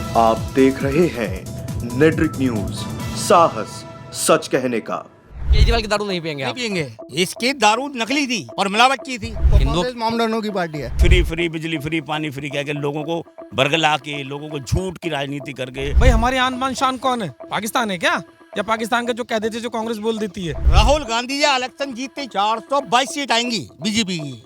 आप देख रहे हैं नेट्रिक न्यूज, साहस सच कहने का। केजरीवाल की दारू नहीं पियेंगे नहीं आप? पियेंगे। इसकी दारू नकली थी और मिलावट की थी। हिंदू मामलों की पार्टी है। फ्री बिजली फ्री पानी फ्री कह के लोगों को बरगला के लोगों को झूठ की राजनीति करके। भाई हमारी आन बान शान कौन है? पाकिस्तान है क्या? या पाकिस्तान के जो कह देते जो कांग्रेस बोल देती है? राहुल गांधी या इलेक्शन जीतते 422 सीट आएंगी बीजेपी की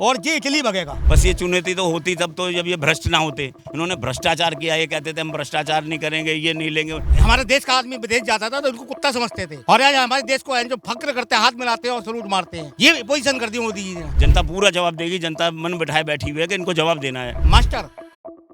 और ये इटली भगेगा। बस ये चुनौती तो होती तब तो जब ये भ्रष्ट ना होते। इन्होंने भ्रष्टाचार किया, ये कहते थे हम भ्रष्टाचार नहीं करेंगे, ये नहीं लेंगे। हमारे देश का आदमी विदेश जाता था तो उनको कुत्ता समझते थे और आज हमारे देश को जो फक्र करते हैं, हाथ मिलाते हैं और सलूट मारते हैं। ये पोजीशन कर दी मोदी जी ने। जनता पूरा जवाब देगी। जनता मन बिठाए बैठी हुई है कि इनको जवाब देना है। मास्टर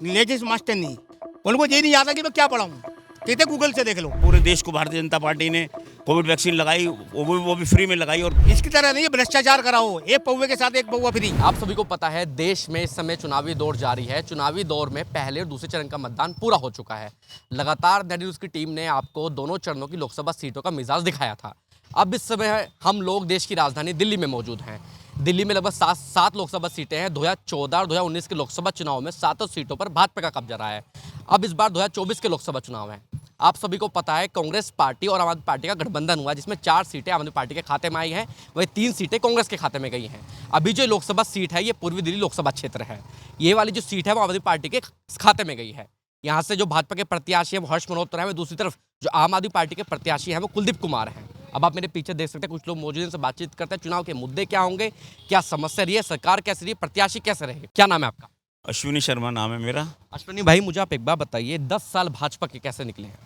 लेडीज मास्टर नहीं, उनको ये नहीं आता कि मैं क्या पढ़ाऊँ, कहते गूगल से देख लो। पूरे देश को भारतीय जनता पार्टी ने कोविड वैक्सीन लगाई, वो भी फ्री में लगाई। और इसकी तरह नहीं भ्रष्टाचार कराओ, एक पौवे के साथ एक पौवा फ्री। आप सभी को पता है देश में इस समय चुनावी दौर जारी है। चुनावी दौर में पहले और दूसरे चरण का मतदान पूरा हो चुका है। लगातार नेट न्यूज़ की टीम ने आपको दोनों चरणों की लोकसभा सीटों का मिजाज दिखाया था। अब इस समय हम लोग देश की राजधानी दिल्ली में मौजूद हैं। दिल्ली में लगभग सात लोकसभा सीटें हैं। 2014 और 2019 के लोकसभा चुनाव में 7 सीटों पर भाजपा का कब्जा रहा है। अब इस बार 2024 के लोकसभा चुनाव हैं। आप सभी को पता है कांग्रेस पार्टी और आम आदमी पार्टी का गठबंधन हुआ, जिसमें 4 सीटें आम आदमी पार्टी के खाते में आई हैं, वही 3 सीटें कांग्रेस के खाते में गई हैं। अभी जो लोकसभा सीट है ये पूर्वी दिल्ली लोकसभा क्षेत्र है। ये वाली जो सीट है वो आम आदमी पार्टी के खाते में गई है। यहाँ से जो भाजपा के प्रत्याशी हैं वो हर्ष मल्होत्रा है, दूसरी तरफ जो आम आदमी पार्टी के प्रत्याशी हैं वो कुलदीप कुमार हैं। अब आप मेरे पीछे देख सकते हैं कुछ लोग मौजूद हैं, इनसे बातचीत करते हैं। चुनाव के मुद्दे क्या होंगे, क्या समस्या रही है, सरकार कैसी रही है, प्रत्याशी कैसे रहे। क्या नाम है आपका? अश्विनी शर्मा नाम है मेरा। अश्विनी भाई मुझे आप एक बात बताइए, 10 साल भाजपा के कैसे निकले हैं?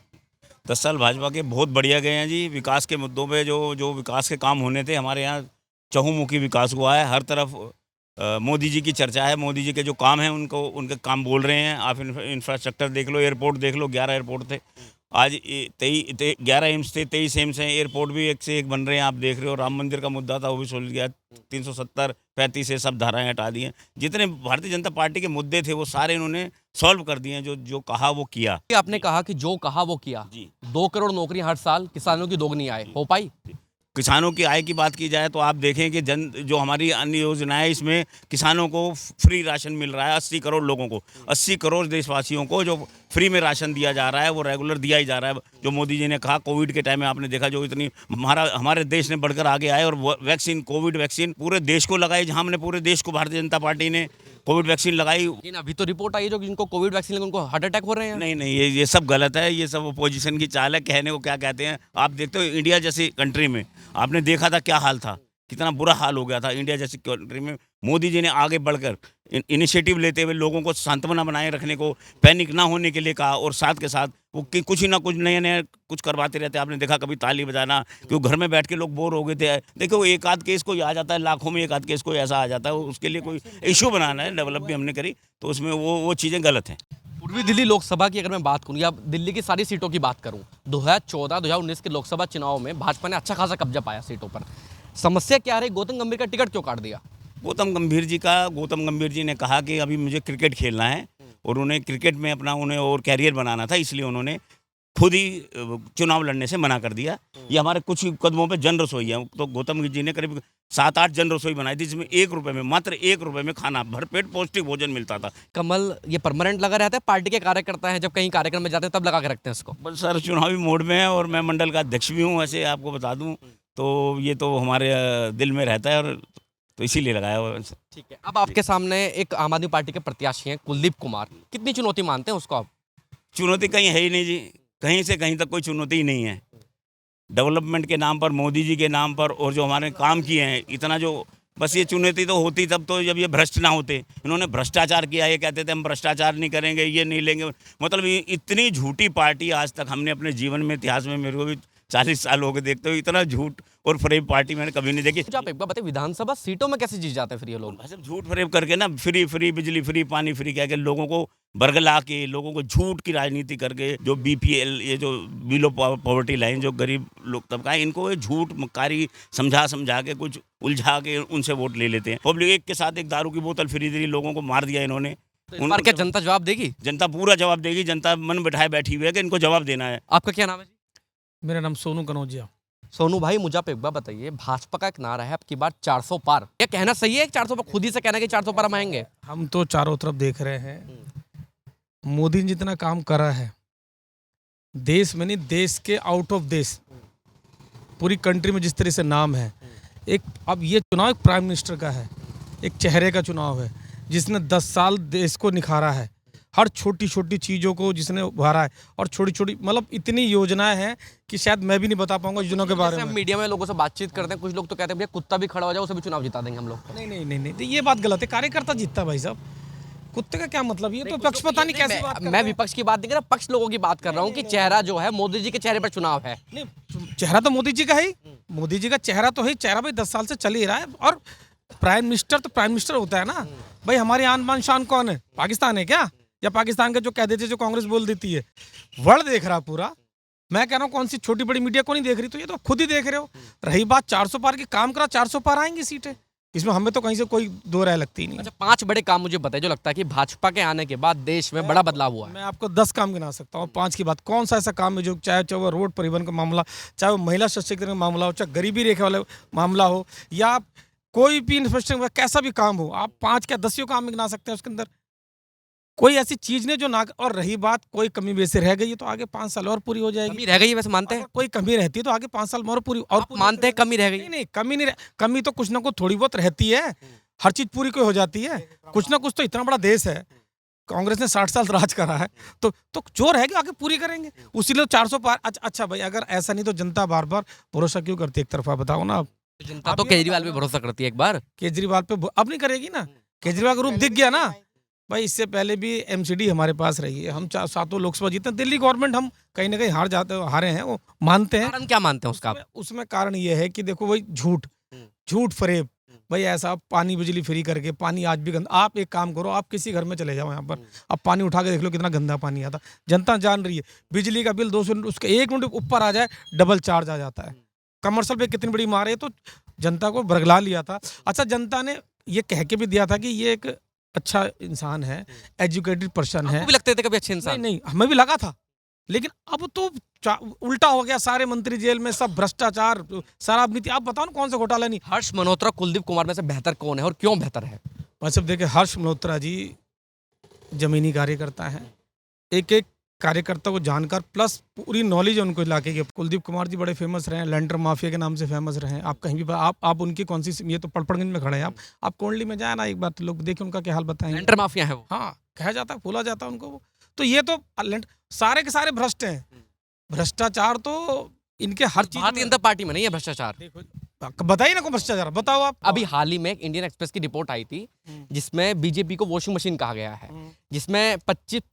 10 साल भाजपा के बहुत बढ़िया गए हैं जी। विकास के मुद्दों पे जो विकास के काम होने थे हमारे यहाँ चहुमुखी विकास हुआ है। हर तरफ मोदी जी की चर्चा है। मोदी जी के जो काम हैं उनके काम बोल रहे हैं। आप इंफ्रास्ट्रक्चर देख लो, एयरपोर्ट देख लो, 11 एयरपोर्ट थे आज, 11 एम्स थे, 23 एम्स हैं। एयरपोर्ट भी एक से एक बन रहे हैं, आप देख रहे हो। राम मंदिर का मुद्दा था वो भी सुलझ गया। 370, 35 से सब धाराएं हटा दी हैं। जितने भारतीय जनता पार्टी के मुद्दे थे वो सारे इन्होंने सॉल्व कर दिए हैं। जो कहा वो किया। आपने कहा कि जो कहा वो किया जी। 2 करोड़ नौकरी हर साल, किसानों की दोगुनी आय हो पाई? किसानों की आय की बात की जाए तो आप देखें कि जो हमारी अन्य योजनाएं, इसमें किसानों को फ्री राशन मिल रहा है। 80 करोड़ लोगों को, 80 करोड़ देशवासियों को जो फ्री में राशन दिया जा रहा है वो रेगुलर दिया ही जा रहा है। जो मोदी जी ने कहा कोविड के टाइम में आपने देखा जो इतनी हमारे देश ने बढ़कर आगे आए और वैक्सीन, कोविड वैक्सीन पूरे देश को लगाई। जहाँ हमने पूरे देश को भारतीय जनता पार्टी ने कोविड वैक्सीन लगाई। लेकिन अभी तो रिपोर्ट आई है जो जिनको कोविड वैक्सीन लगी उनको हार्ट अटैक हो रहे हैं। नहीं, ये सब गलत है। ये सब अपोजिशन की चाल है। कहने को क्या कहते हैं। आप देखते हो इंडिया जैसी कंट्री में आपने देखा था क्या हाल था, कितना बुरा हाल हो गया था। इंडिया जैसी कंट्री में मोदी जी ने आगे बढ़कर इनिशिएटिव लेते हुए लोगों को सांत्वना बनाए रखने को, पैनिक ना होने के लिए कहा और साथ के साथ वो कुछ ही ना कुछ नए कुछ करवाते रहते। आपने देखा कभी ताली बजाना, क्योंकि घर में बैठ के लोग बोर हो गए थे। देखो एक आध केस कोई आ जाता है, लाखों में एक आध केस कोई ऐसा आ जाता है, उसके लिए कोई इशू बनाना है। डेवलप भी हमने करी तो उसमें वो चीज़ें गलत हैं। पूर्वी दिल्ली लोकसभा की अगर मैं बात करूं या दिल्ली की सारी सीटों की बात करूं, 2014-2019 के लोकसभा चुनाव में भाजपा ने अच्छा खासा कब्जा पाया सीटों पर। समस्या क्या रही? गौतम गंभीर का टिकट क्यों काट दिया? गौतम गंभीर जी ने कहा कि अभी मुझे क्रिकेट खेलना है और उन्हें क्रिकेट में अपना उन्हें और कैरियर बनाना था, इसलिए उन्होंने खुद ही चुनाव लड़ने से मना कर दिया। ये हमारे कुछ कदमों पे जन रसोई है। तो गौतम जी ने करीब 7-8 जन रसोई बनाई थी, जिसमें 1 रुपये में, मात्र 1 रुपये में खाना भरपेट पौष्टिक भोजन मिलता था। कमल ये परमानेंट लगा रहता है? पार्टी के कार्यकर्ता हैं जब कहीं कार्यक्रम में जाते हैं तब लगा के रखते हैं इसको? बस सर चुनावी मोड में है और मैं मंडल का अध्यक्ष भी हूँ। वैसे आपको बता दूँ तो ये तो हमारे दिल में रहता है और तो इसीलिए लगाया हुआ। ठीक है, अब आपके सामने एक आम आदमी पार्टी के प्रत्याशी हैं कुलदीप कुमार। कितनी चुनौती मानते हैं उसको आप? चुनौती कहीं है ही नहीं जी। कहीं से कहीं तक कोई चुनौती ही नहीं है। डेवलपमेंट के नाम पर, मोदी जी के नाम पर और जो हमारे काम किए हैं, इतना जो बस ये चुनौती तो होती तब तो जब ये भ्रष्ट ना होते। इन्होंने भ्रष्टाचार किया। ये कहते थे हम भ्रष्टाचार नहीं करेंगे, ये नहीं लेंगे। मतलब इतनी झूठी पार्टी आज तक हमने अपने जीवन में, इतिहास में, मेरे को भी 40 साल हो गए देखते हुए, इतना झूठ और फरेब पार्टी मैंने कभी नहीं देखी। आप एक बार बताइए, विधानसभा सीटों में कैसे जीत जाते हैं फिर ये लोग? सब झूठ फरेब करके ना, फ्री बिजली फ्री पानी फ्री कह के लोगों को बरगला के, लोगों को झूठ की राजनीति करके, जो BPL, ये जो बिलो पॉवर्टी लाइन, जो गरीब लोग तबका है, इनको झूठ मक्कारी समझा के कुछ उलझा के उनसे वोट ले लेते हैं। पब्लिक एक के साथ एक दारू की बोतल फ्री दी, लोगों को मार दिया इन्होंने। तो इस बार क्या जनता जवाब देगी? जनता पूरा जवाब देगी। जनता मन बिठाए बैठी हुई है कि इनको जवाब देना है। आपका क्या नाम है जी? मेरा नाम सोनू कनौजिया। सोनू भाई मुझे आप एक बार बताइए, भाजपा का एक नारा है अब की बार 400 पार, क्या कहना सही है? 400 पार खुद ही से कहना कि 400 पार हम आएंगे? हम तो चारों तरफ देख रहे हैं मोदी ने जितना काम करा है देश में नहीं, देश के आउट ऑफ देश पूरी कंट्री में जिस तरह से नाम है, एक अब ये चुनाव एक प्राइम मिनिस्टर का है, एक चेहरे का चुनाव है जिसने 10 साल देश को निखारा है, हर छोटी छोटी चीज़ों को जिसने उभारा है, और छोटी छोटी मतलब इतनी योजनाएं हैं कि शायद मैं भी नहीं बता पाऊंगा योजनाओं के बारे जैसे में। हम मीडिया में लोगों से बातचीत करते हैं, कुछ लोग तो कहते हैं भैया कुत्ता भी खड़ा हो जाए उसे भी चुनाव जिता देंगे हम लोग। नहीं नहीं नहीं नहीं, तो ये बात गलत है। कार्यकर्ता जीतता है भाई साहब, कुत्ते का क्या मतलब? ये तो पक्ष पता नहीं कैसे बात मैं विपक्ष की बात नहीं कर रहा, पक्ष लोगों की बात कर रहा हूँ कि चेहरा जो है मोदी जी के चेहरे पर चुनाव है। नहीं, चेहरा तो मोदी जी का है, मोदी जी का चेहरा तो है, चेहरा भाई 10 साल से चल ही रहा है। और प्राइम मिनिस्टर तो प्राइम मिनिस्टर होता है ना भाई। हमारी आन बान शान कौन है? पाकिस्तान है क्या? या पाकिस्तान के जो कह देते जो कांग्रेस बोल देती है, वर्ल्ड देख रहा पूरा। मैं कह रहा हूँ कौन सी छोटी बड़ी मीडिया को नहीं देख रही, तो ये तो खुद ही देख रहे हो। रही बात 400 पार की, काम करा 400 पार आएंगी सीटें, इसमें हमें तो कहीं से कोई दो राय लगती ही नहीं। अच्छा, 5 बड़े काम मुझे बताइए जो लगता है कि भाजपा के आने के बाद देश में बड़ा बदलाव हुआ है। मैं आपको 10 काम गिना सकता हूँ। 5 की बात, कौन सा ऐसा काम है जो चाहे वो रोड परिवहन का मामला, चाहे वो महिला सशक्तिकरण का मामला हो, चाहे गरीबी रेखा वाला मामला हो, या कोई भी इंफ्रास्ट्रक्चर कैसा भी काम हो, आप 5 क्या 10 काम गिना सकते हैं उसके अंदर। कोई ऐसी चीज नहीं जो ना। और रही बात कोई कमी बेसी रह गई है तो आगे 5 साल और पूरी हो जाएगी। कमी रह गई है वैसे मानते हैं? अगर कोई कमी रहती है तो आगे 5 साल में और पूरी। और आप मानते हैं कमी रह गई? नहीं नहीं, कमी नहीं कमी तो कुछ ना कुछ थोड़ी बहुत रहती है। हर चीज पूरी कोई हो जाती है, कुछ ना कुछ तो। इतना बड़ा देश है, कांग्रेस ने 60 साल राज करा है, तो जो रहेगा आगे पूरी करेंगे। उसीलिए 400 पार। अच्छा भाई, अगर ऐसा नहीं तो जनता बार बार भरोसा क्यों करती है एक तरफा? बताओ ना आप। जनता तो केजरीवाल पे भरोसा करती है। एक बार केजरीवाल पे अब नहीं करेगी ना। केजरीवाल का रूप दिख गया ना भाई। इससे पहले भी एमसीडी हमारे पास रही है, हम 7 लोकसभा जीते। दिल्ली गवर्नमेंट हम कहीं ना कहीं हारे हैं, वो मानते हैं। कारण क्या मानते हैं उसका आप? उसमें कारण ये है कि देखो भाई, झूठ फरेब भाई। ऐसा पानी बिजली फ्री करके, पानी आज भी गंदा। आप एक काम करो, आप किसी घर में चले जाओ यहाँ पर, अब पानी उठा के देख लो कितना गंदा पानी आता। जनता जान रही है। बिजली का बिल 200 यूनिट, उसका 1 यूनिट ऊपर आ जाए डबल चार्ज आ जाता है। कमर्शियल पे कितनी बड़ी मार है, तो जनता को बरगला लिया था। अच्छा, जनता ने ये कह के भी दिया था कि ये एक अच्छा इंसान है, एजुकेटेड पर्सन है। आपको भी लगते थे कभी अच्छे इंसान? नहीं, हमें भी लगा था, लेकिन अब तो उल्टा हो गया। सारे मंत्री जेल में, सब भ्रष्टाचार, शराब नीति। आप बताओ ना कौन सा घोटाला नहीं। हर्ष मल्होत्रा कुलदीप कुमार में से बेहतर कौन है और क्यों बेहतर है? भाई साहब देखिए, हर्ष मल्होत्रा जी जमीनी कार्यकर्ता हैं, एक एक कार्यकर्ता को जानकर, प्लस पूरी नॉलेज है उनको इलाके की। कुलदीप कुमार जी बड़े फेमस रहे हैं, लैंडर माफिया के नाम से फेमस रहे हैं। आप कहीं भी आप उनकी कौन सी, ये तो पड़पड़गंज में खड़े हैं आप कोंडली में जाए ना एक बार, तो लोग देखें उनका क्या हाल बताएंगे। लेंटर माफिया है वो। हाँ, कहा जाता है, बोला जाता है उनको वो। तो ये तो सारे के सारे भ्रष्ट हैं। भ्रष्टाचार तो इनके हर चीज भारतीय जनता पार्टी में नहीं है भ्रष्टाचार। बताइए ना, कौन भ्रष्टाचार बताओ आप। अभी हाल ही में एक इंडियन एक्सप्रेस की रिपोर्ट आई थी जिसमें बीजेपी को वॉशिंग मशीन कहा गया है, जिसमें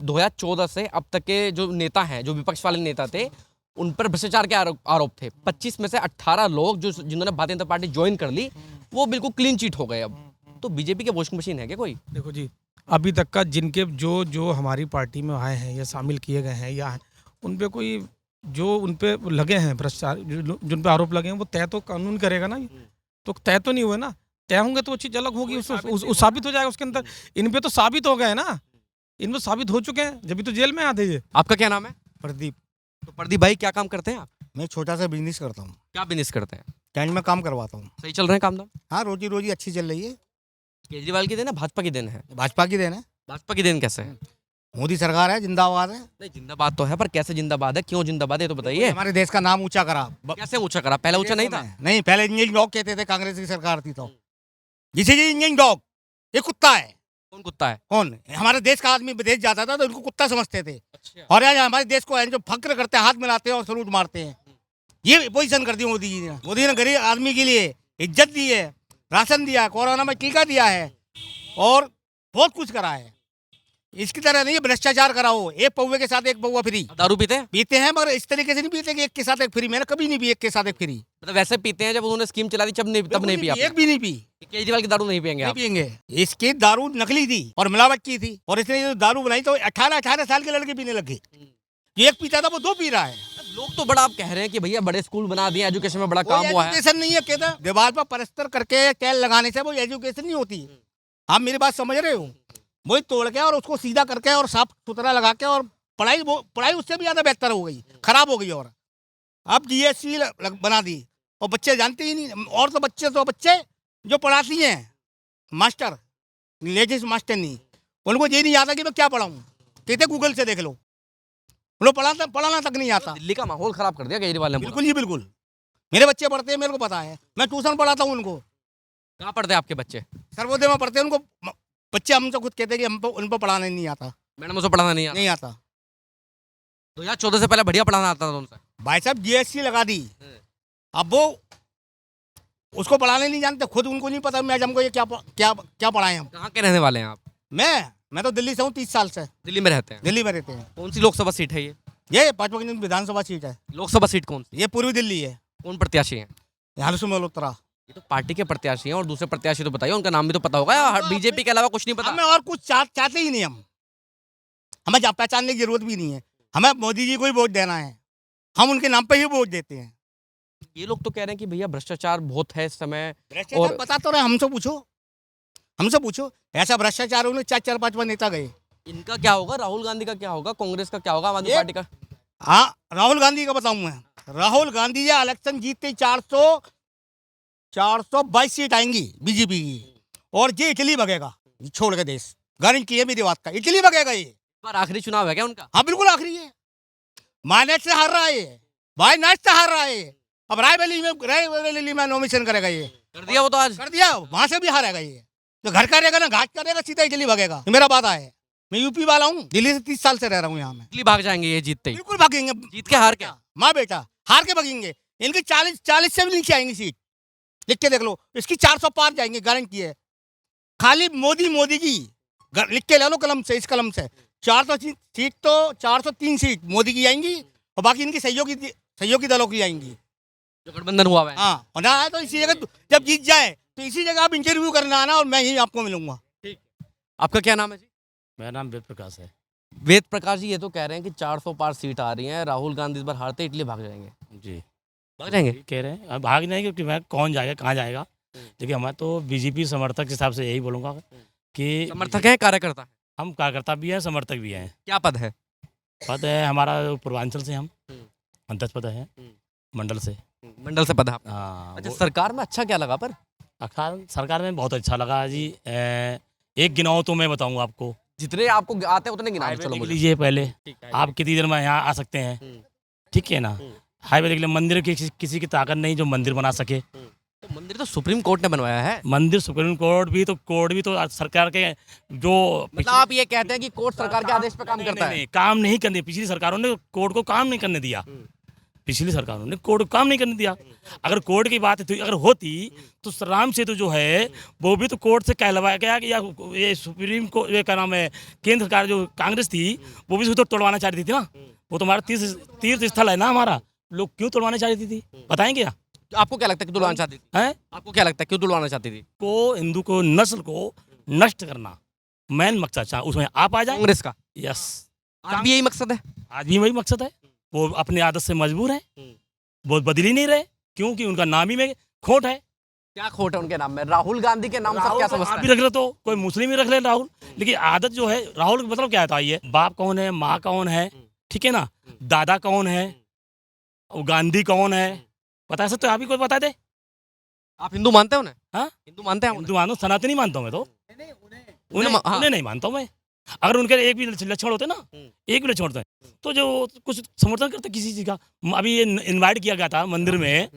2014 से अब तक के जो नेता हैं, जो विपक्ष वाले नेता थे, उन पर भ्रष्टाचार के आरोप थे। 25 में से 18 लोग जिन्होंने भारतीय जनता पार्टी ज्वाइन कर ली, वो बिल्कुल क्लीन चीट हो गए। अब तो बीजेपी के वॉशिंग मशीन है क्या कोई? देखो जी, अभी तक का जिनके जो हमारी पार्टी में आए हैं या शामिल किए गए हैं या उन पे कोई जो उन पे लगे हैं भ्रष्टाचार, जिन पे आरोप लगे हैं, वो तय तो कानून करेगा ना। तो तय तो नहीं हुए ना। तय होंगे तो वो चीज़ अलग होगी, उस साबित हो जाएगा उसके अंदर। इन पे तो साबित हो गए ना, इन पे साबित हो चुके हैं, जब भी तो जेल में आते ये। आपका क्या नाम है? प्रदीप। तो प्रदीप भाई, क्या काम करते हैं आप? मैं छोटा सा बिजनेस करता हूँ, क्या बिजनेस करते हैं? टेंट में काम करवाता हूँ। सही चल रहे हैं काम धाम? हाँ, रोजी रोजी अच्छी चल रही है। केजरीवाल की देन है, भाजपा की देन है? भाजपा की देन है। भाजपा की देन कैसे है? मोदी सरकार है, जिंदाबाद है। नहीं, जिंदाबाद तो है, पर कैसे जिंदाबाद है, क्यों जिंदाबाद है, तो बताइए। हमारे देश का नाम ऊंचा करा। कैसे ऊंचा करा? पहले ऊंचा नहीं था? नहीं, पहले इंजन डॉग कहते थे, कांग्रेस की सरकार थी तो। जिसे ये इंजन डॉग, ये कुत्ता है। कौन कुत्ता है? कौन? हमारे देश का आदमी विदेश जाता था तो उनको कुत्ता समझते थे। अच्छा। और आज हमारे देश को जो फक्र करते हैं, हाथ मिलाते हैं और सलूट मारते हैं। ये पोजीशन कर दी मोदी जी ने। मोदी ने गरीब आदमी के लिए इज्जत दी है, राशन दिया, कोरोना में टीका दिया है और बहुत कुछ करा है। इसकी तरह नहीं भ्रष्टाचार कराओ, एक पौवे के साथ एक पौवा फ्री। दारू पीते हैं? पीते हैं, मगर इस तरीके से नहीं पीते कि एक के साथ एक फ्री। मैंने कभी नहीं पी एक के साथ एक फ्री। मतलब वैसे पीते हैं जब उन्होंने स्कीम चला दी, तब नहीं पिया? एक भी नहीं पी। केजरीवाल की दारू नहीं पियेंगे नहीं आप? पियेंगे। इसकी दारू नकली थी और मिलावट की थी, और इसने जो दारू बनाई तो 18 साल के लड़के पीने लगे। जो एक पीता था वो 2 पी रहा है। लोग तो बड़ा आप कह रहे हैं कि भैया बड़े स्कूल बना दिए, एजुकेशन में बड़ा काम हुआ है। एजुकेशन नहीं है, कहता दीवार पर पलस्तर करके कैल लगाने से वो एजुकेशन नहीं होती। आप मेरी बात समझ रहे हो? वही तोड़ के और उसको सीधा करके और साफ सुथरा लगा के, और पढ़ाई उससे भी ज्यादा बेहतर हो गई, खराब हो गई। और अब GST बना दी और बच्चे जानते ही नहीं। और तो बच्चे जो पढ़ाती हैं मास्टर, लेडीज मास्टर नहीं, उनको ये नहीं आता कि मैं क्या पढ़ाऊँ। कहते गूगल से देख लो, उन लोग पढ़ाना तक नहीं आता। दिल्ली का माहौल खराब कर दिया केजरीवाल ने पूरा। बिल्कुल जी बिल्कुल। मेरे बच्चे पढ़ते हैं, मेरे को पता है, मैं ट्यूशन पढ़ाता हूँ उनको। कहाँ पढ़ते हैं आपके बच्चे? सर्वोदय में पढ़ते हैं, उनको बच्चे हमसे खुद कहते हैं कि उनको पढ़ाना नहीं आता, मैडम उसे पढ़ाना नहीं आता। नहीं आता। 2014 से पहले बढ़िया पढ़ाना आता था उनसे। भाई साहब जीएसटी लगा दी, अब वो उसको पढ़ाने नहीं जानते, खुद उनको नहीं पता मैडम को ये क्या क्या क्या पढ़ाएं हम। कहाँ के रहने वाले हैं आप? मैं तो दिल्ली से हूँ, 30 साल से दिल्ली में रहते हैं। दिल्ली में रहते हैं। कौन सी लोकसभा सीट है ये? ये 5 विधानसभा सीट है। लोकसभा सीट कौन सी? ये पूर्वी दिल्ली है। कौन प्रत्याशी हैं? हलसु मल्होत्रा। ये तो पार्टी के प्रत्याशी हैं, और दूसरे प्रत्याशी तो बताइए, उनका नाम भी तो पता होगा, या बीजेपी के अलावा कुछ नहीं पता? हमें और कुछ चाहते ही नहीं हम, हमें पहचानने की जरूरत भी नहीं है, हमें मोदी जी को ही वोट देना है, हम उनके नाम पे ही वोट देते हैं। ये लोग तो कह रहे हैं कि भैया भ्रष्टाचार बहुत है इस समय। भ्रष्टाचार बता तो रहे, हमसे पूछो ऐसा भ्रष्टाचार उन्हें 4-5 नेता गए। इनका क्या होगा? राहुल गांधी का क्या होगा? कांग्रेस का क्या होगा? आम आदमी पार्टी का? हाँ, राहुल गांधी का बताऊं मैं। राहुल गांधी ये इलेक्शन जीतते 422 सीट आएंगी बीजेपी की, और ये इटली भगेगा छोड़ के देश, गारंटी है मेरी बात का, इटली भगेगा ये। पर आखिरी चुनाव है क्या उनका? हाँ बिल्कुल आखिरी है, माइनस से हार रहा है, भाई नाच से हार रहा है। अब रायबरेली में नॉमिनेशन करेगा, ये कर दिया वो तो आज। कर दिया, वहां से भी हारेगा ये, तो घर का रहेगा ना घाट करेगा, सीधा इटली भगेगा। ये मेरा बात है, मैं यूपी वाला हूँ, दिल्ली से 30 साल से रह रहा हूँ यहाँ में। इटली भाग जाएंगे ये जीतते ही? बिल्कुल भागेंगे। जीत के हार क्या? माँ बेटा हार के भागेंगे, इनकी 40 से भी नीचे आएंगी सीट, लिख के देख लो, इसकी 400 पार जाएंगे, गारंटी है। खाली मोदी की लिख के ले लो कलम से, इस कलम से 400 सीट तो 403 सीट मोदी की आएंगी, और बाकी इनकी सहयोगी दलों की आएंगी, जो गठबंधन हुआ है। हाँ, और ना आए तो इसी जगह जब जीत जाए तो इसी जगह आप इंटरव्यू करना आना, और मैं ही आपको मिलूंगा। आपका क्या नाम है जी? मेरा नाम वेद प्रकाश है। वेद प्रकाश जी, ये तो कह रहे हैं कि 400 पार सीट आ रही हैं, राहुल गांधी इस बार हारते इटली भाग जाएंगे। जी भाग जाएंगे? कह रहे हैं अब भाग नहीं, क्योंकि मैं कौन जाएगा कहाँ जाएगा, लेकिन मैं तो बीजेपी समर्थक के हिसाब से यही बोलूँगा कि समर्थक हैं, कार्यकर्ता हैं? हम कार्यकर्ता भी हैं, समर्थक भी हैं। क्या पद है? पद है हमारा पूर्वांचल से, हम अध्यक्ष पद है मंडल से। मंडल से पद है आपका? हाँ, अच्छा, सरकार में अच्छा क्या लगा? पर सरकार में बहुत अच्छा लगा जी। एक गिनाओ तो मैं बताऊँगा आपको, जितने आपको आते हैं उतने गिना दो, चलो देख मुझे। लीजिए पहले, आप कितनी देर में यहाँ आ सकते हैं, ठीक है ना। हाईवे देख लीजिए, मंदिर की किसी की ताकत नहीं जो मंदिर बना सके। तो मंदिर तो सुप्रीम कोर्ट ने बनवाया है। मंदिर सुप्रीम कोर्ट भी तो सरकार के जो मतलब आप ये कहते हैं कि कोर्ट सरकार के आदेश पे काम करता है? नहीं, काम नहीं करने, पिछली सरकारों ने कोर्ट को काम नहीं करने दिया, पिछली सरकारों ने कोर्ट को काम नहीं करने दिया। अगर कोर्ट की बात अगर होती तो राम सेतु जो है वो भी तो कोर्ट से कहलवाया गया कि या ये सुप्रीम कोर्ट, ये क्या नाम है, केंद्र सरकार जो कांग्रेस थी वो भी तो तोड़वाना चाह रही थी ना। वो तो हमारा तीर्थ स्थल है ना हमारा, लोग क्यों तोड़वाना चाह रही थी बताएंगे क्या? आपको क्या लगता है क्यों तुड़वाना चाहती थी? हैं? आपको क्या लगता है क्यों तुड़वाना चाहती थी? को हिंदू को नस्ल को नष्ट करना मेन मकसद था, उसमें आप आ जाए। कांग्रेस का यस, आज भी यही मकसद है। आज भी वही मकसद है, वो अपनी आदत से मजबूर है, वो बदल ही नहीं रहे, क्योंकि उनका नाम ही में खोट है। क्या खोट है उनके नाम में? राहुल गांधी के नाम सब क्या समझता आप भी है? रख ले तो कोई मुस्लिम ही रख ले राहुल, लेकिन आदत जो है राहुल का मतलब क्या था, ये बाप कौन है, माँ कौन है, ठीक है ना, दादा कौन है, और गांधी कौन है, बता सकते हो? आप ही कोई बता दे। आप हिंदू मानते हो उन्हें? हाँ, हिंदू मानते हैं? हिंदू मानो, सनातनी मानता हूँ मैं तो, हाँ। उन्हें नहीं मानता हूँ मैं। अगर उनके एक भी लक्षण होते ना, एक भी लक्षण होते हैं तो जो कुछ समर्थन करते किसी चीज़ का। अभी ये इनवाइट किया गया था मंदिर में,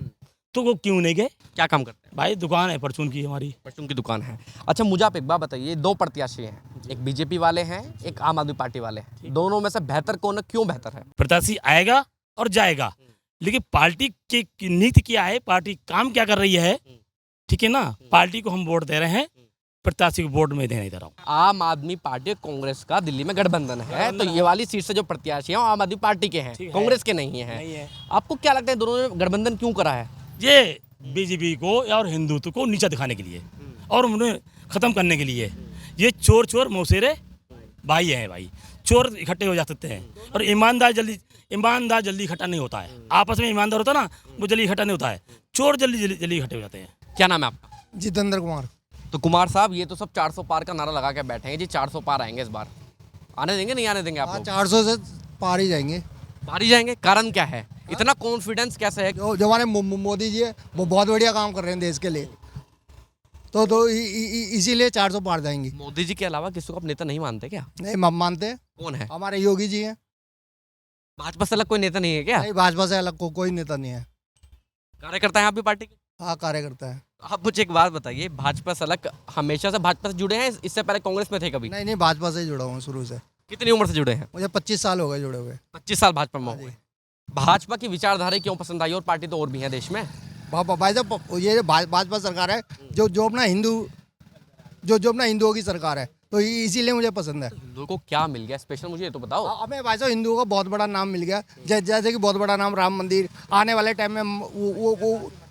तो वो क्यों नहीं गए? क्या काम करते हैं? भाई दुकान है परचून की हमारी। परचून की दुकान है। अच्छा, मुझे आप एक बात बताइए, दो प्रत्याशी हैं, एक बीजेपी वाले हैं, एक आम आदमी पार्टी वाले हैं, दोनों में से बेहतर कौन है, क्यों बेहतर है? प्रत्याशी आएगा और जाएगा, लेकिन पार्टी की नीति क्या है, पार्टी काम क्या कर रही है, ठीक है ना। पार्टी को हम वोट दे रहे हैं, प्रत्याशी को वोट में नहीं दे रहा हूँ। आम आदमी पार्टी कांग्रेस का दिल्ली में गठबंधन है, तो ये वाली सीट से जो प्रत्याशी हैं वो आम आदमी पार्टी के हैं, कांग्रेस के नहीं है। आपको क्या लगता है दोनों ने गठबंधन क्यों करा है? ये बीजेपी को और हिंदुत्व को नीचा दिखाने के लिए और उन्हें खत्म करने के लिए। ये चोर मौसेरे भाई हैं भाई, चोर इकट्ठे हो जा सकते हैं, और ईमानदार जल्दी इकट्ठा नहीं होता है। आपस में ईमानदार होता ना, वो जल्दी इकट्ठा नहीं होता है, चोर जल्दी इकट्ठे हो जाते हैं। क्या नाम है आपका? जितेंद्र कुमार। तो कुमार साहब, ये तो सब 400 पार का नारा लगा के बैठे हैं जी, 400 पार आएंगे इस बार, आने देंगे नहीं आने देंगे? आप 400 से पार ही जाएंगे। पार ही जाएंगे? कारण क्या है, इतना कॉन्फिडेंस कैसे है? जो हमारे मोदी जी है वो बहुत बढ़िया काम कर रहे हैं देश के लिए। तो इसीलिए 400 पार जाएंगी। मोदी जी के अलावा किसी को आप नेता नहीं मानते क्या? नहीं, हम मानते हैं, कौन है? हमारे योगी जी हैं। भाजपा से अलग कोई नेता नहीं है क्या? नहीं, भाजपा से अलग कोई नेता नहीं है। कार्यकर्ता हैं आप भी पार्टी के? हाँ, कार्यकर्ता है। आप मुझे एक बात बताइए, भाजपा से अलग हमेशा से भाजपा से जुड़े हैं, इससे पहले कांग्रेस में थे कभी? नहीं, भाजपा से ही जुड़ा हूँ शुरू से। कितनी उम्र से जुड़े हैं? मुझे 25 साल हो गए जुड़े हुए। 25 साल भाजपा में हो गए। भाजपा की विचारधारा क्यों पसंद आई? और पार्टी तो और भी है देश में। भाई साहब, ये भाजपा सरकार है जो अपना हिंदुओं की सरकार है, तो इसीलिए मुझे पसंद है। हिंदुओं को क्या मिल गया स्पेशल, मुझे ये तो बताओ। हमें भाई साहब हिंदुओं का बहुत बड़ा नाम मिल गया, जैसे कि बहुत बड़ा नाम राम मंदिर। आने वाले टाइम में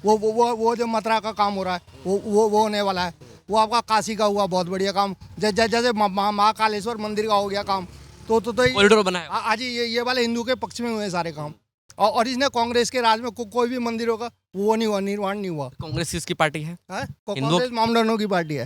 वो जो मथुरा का काम हो रहा है वो होने वाला है। वो आपका काशी का हुआ बहुत बढ़िया काम, जैसे महाकालेश्वर मंदिर का हो गया काम। तो कॉरिडोर बनाया। आज ये वाले हिंदू के पक्ष में हुए सारे काम। और इसने कांग्रेस के राज में कोई भी मंदिरों का वो नहीं हुआ, निर्माण नहीं हुआ। कांग्रेस किसकी पार्टी है? कांग्रेस मामलानों की पार्टी है।